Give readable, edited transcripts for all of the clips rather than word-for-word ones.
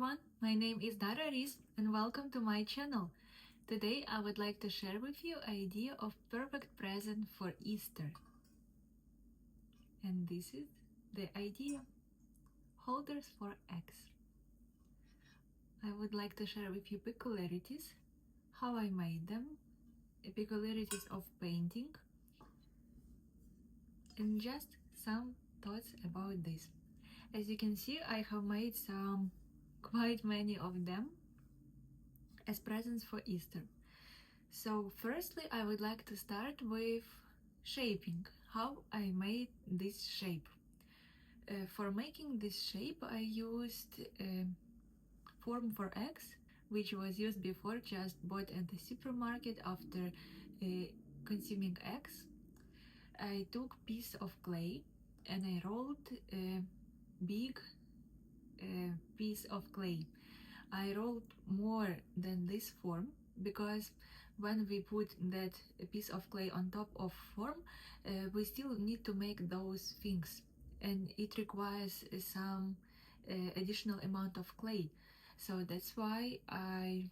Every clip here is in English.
everyone, my name is Dara Riz and welcome to my channel. Today I would like to share with you idea of perfect present for Easter. And this is the idea, holders for eggs. I would like to share with you peculiarities, how I made them, peculiarities of painting, and just some thoughts about this. As you can see, I have made quite many of them as presents for Easter. So firstly, I would like to start with shaping, how I made this shape. For making this shape, I used form for eggs, which was used before, just bought at the supermarket after consuming eggs. I took piece of clay and I rolled a big piece of clay. I rolled more than this form because when we put that piece of clay on top of form, we still need to make those things, and it requires some additional amount of clay. So that's why I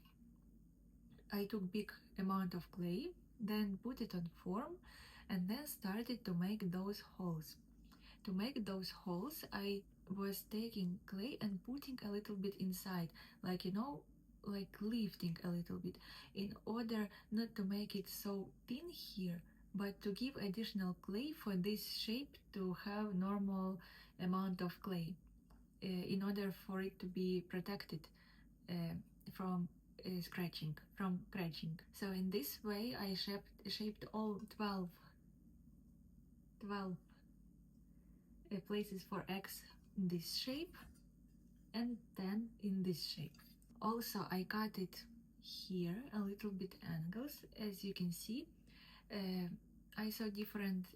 took big amount of clay, then put it on form, and then started to make those holes. To make those holes, I was taking clay and putting a little bit inside, like like lifting a little bit, in order not to make it so thin here, but to give additional clay for this shape to have normal amount of clay, in order for it to be protected from scratching. So in this way, I shaped all 12 places for eggs in this shape and 10 in this shape. Also, I cut it here a little bit angles. As you can see, I saw different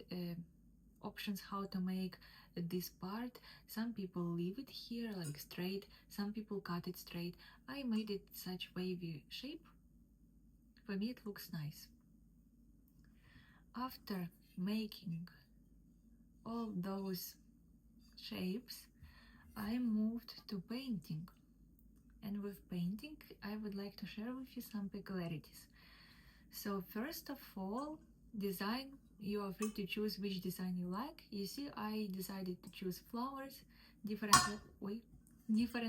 options how to make this part. Some people leave it here like straight, some people cut it straight. I made it such wavy shape. For me it looks nice. After making all those shapes, I moved to painting. And with painting, I would like to share with you some peculiarities. So first of all, design, you are free to choose which design you like. You see, I decided to choose flowers, different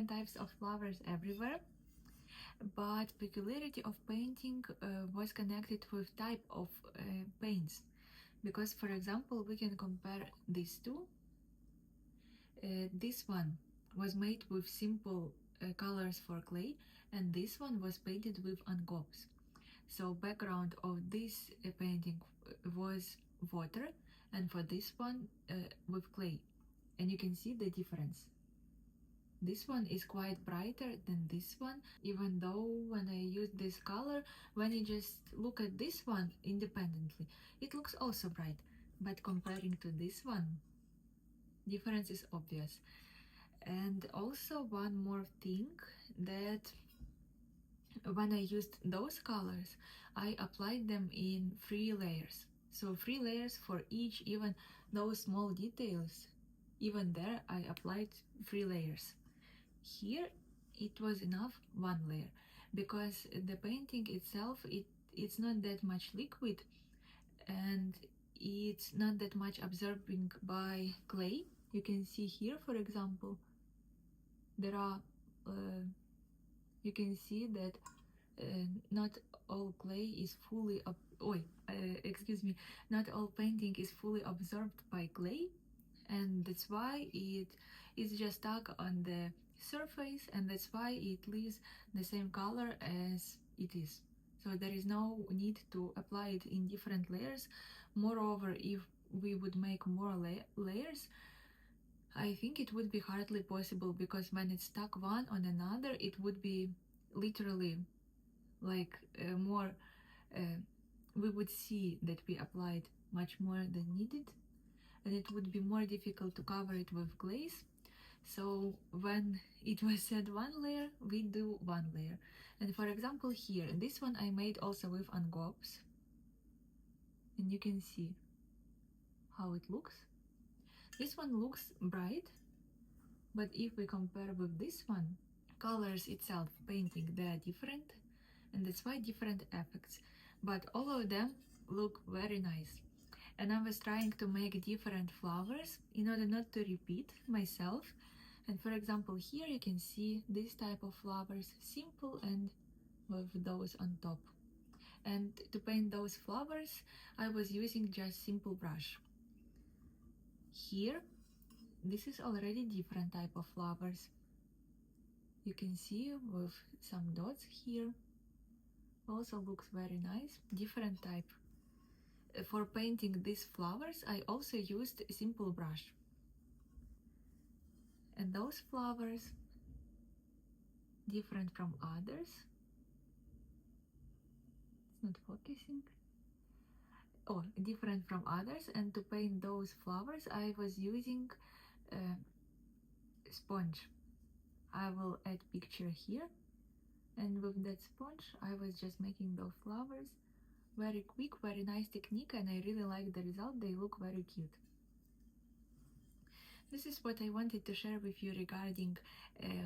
types of flowers everywhere. But peculiarity of painting was connected with type of paints. Because, for example, we can compare these two. This one was made with simple colors for clay, and this one was painted with engobes. So background of this painting was water, and for this one with clay, and you can see the difference. This one is quite brighter than this one, even though when I use this color, when you just look at this one independently, it looks also bright, but comparing to this one, difference is obvious. And also one more thing, that when I used those colors, I applied them in 3 layers. So 3 layers for each, even those small details, even there I applied 3 layers. Here it was enough 1 layer, because the painting itself, it's not that much liquid, and it's not that much absorbing by clay. You can see here, for example, there are you can see that not all clay is fully not all painting is fully absorbed by clay, and that's why it is just stuck on the surface, and that's why it leaves the same color as it is. So there is no need to apply it in different layers. Moreover, if we would make more layers, I think it would be hardly possible, because when it's stuck one on another, it would be literally like more we would see that we applied much more than needed, and it would be more difficult to cover it with glaze. So when it was said 1 layer, we do 1 layer. And for example, here, this one I made also with engobes, and you can see how it looks. This one looks bright, but if we compare with this one, colors itself painting, they are different, and that's why different effects, but all of them look very nice. And I was trying to make different flowers in order not to repeat myself. And for example, here you can see this type of flowers, simple and with those on top. And to paint those flowers, I was using just simple brush. Here, this is already different type of flowers. You can see with some dots here. Also looks very nice, different type. For painting these flowers, I also used a simple brush. And those flowers, different from others. It's not focusing. Oh, different from others. And to paint those flowers, I was using a sponge. I will add picture here. And with that sponge, I was just making those flowers. Very quick, very nice technique, and I really like the result. They look very cute. This is what I wanted to share with you regarding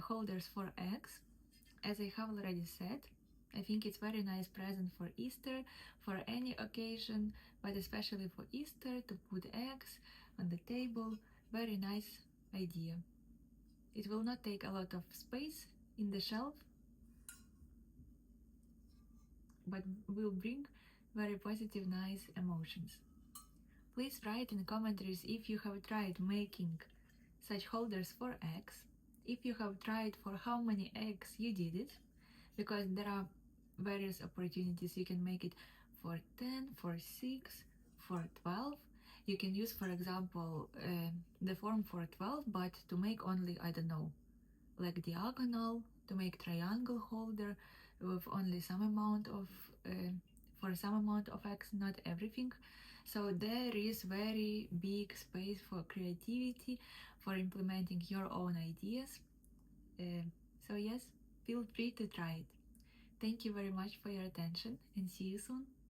holders for eggs. As I have already said, I think it's very nice present for Easter, for any occasion, but especially for Easter, to put eggs on the table. Very nice idea. It will not take a lot of space in the shelf, but will bring very positive, nice emotions. Please write in the commentaries if you have tried making such holders for eggs, if you have tried for how many eggs you did it, because there are various opportunities. You can make it for 10, for 6, for 12. You can use, for example, the form for 12, but to make only, I don't know, like diagonal, to make triangle holder with only some amount of for some amount of eggs, not everything. So there is very big space for creativity, for implementing your own ideas. So yes, feel free to try it. Thank you very much for your attention, and see you soon.